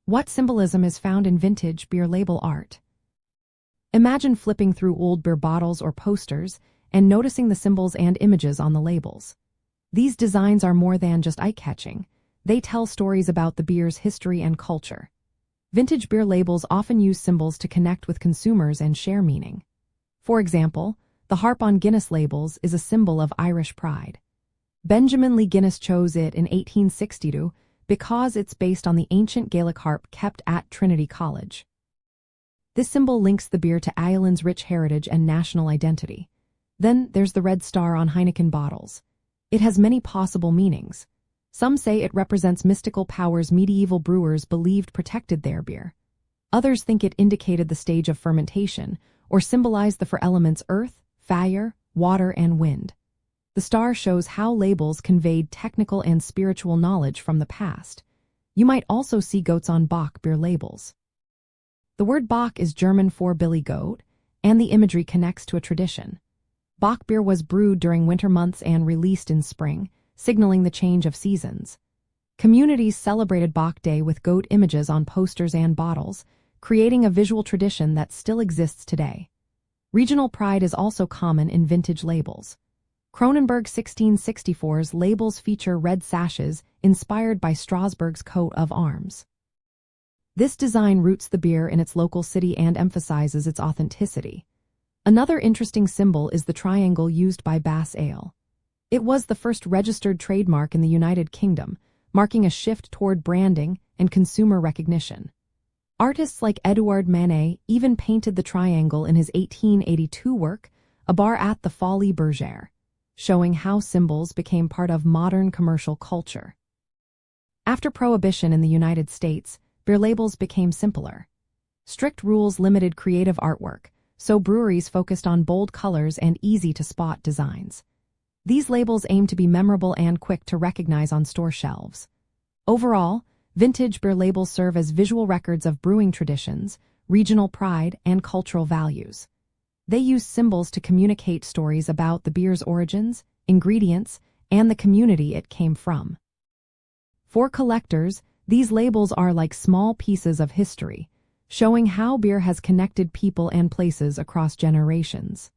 What symbolism is found in vintage beer label art? Imagine flipping through old beer bottles or posters and noticing the symbols and images on the labels. These designs are more than just eye-catching. They tell stories about the beer's history and culture. Vintage beer labels often use symbols to connect with consumers and share meaning. For example, the harp on Guinness labels is a symbol of Irish pride. Benjamin Lee Guinness chose it in 1862 because it's based on the ancient Gaelic harp kept at Trinity College. This symbol links the beer to Ireland's rich heritage and national identity. Then there's the red star on Heineken bottles. It has many possible meanings. Some say it represents mystical powers medieval brewers believed protected their beer. Others think it indicated the stage of fermentation or symbolized the four elements earth, fire, water, and wind. The star shows how labels conveyed technical and spiritual knowledge from the past. You might also see goats on Bock beer labels. The word Bock is German for billy goat, and the imagery connects to a tradition. Bock beer was brewed during winter months and released in spring, signaling the change of seasons. Communities celebrated Bock Day with goat images on posters and bottles, creating a visual tradition that still exists today. Regional pride is also common in vintage labels. Kronenberg 1664's labels feature red sashes inspired by Strasbourg's coat of arms. This design roots the beer in its local city and emphasizes its authenticity. Another interesting symbol is the triangle used by Bass Ale. It was the first registered trademark in the United Kingdom, marking a shift toward branding and consumer recognition. Artists like Edouard Manet even painted the triangle in his 1882 work, A Bar at the Folies Bergère, showing how symbols became part of modern commercial culture. After Prohibition in the United States, beer labels became simpler. Strict rules limited creative artwork, so breweries focused on bold colors and easy-to-spot designs. These labels aim to be memorable and quick to recognize on store shelves. Overall, vintage beer labels serve as visual records of brewing traditions, regional pride, and cultural values. They use symbols to communicate stories about the beer's origins, ingredients, and the community it came from. For collectors, these labels are like small pieces of history, showing how beer has connected people and places across generations.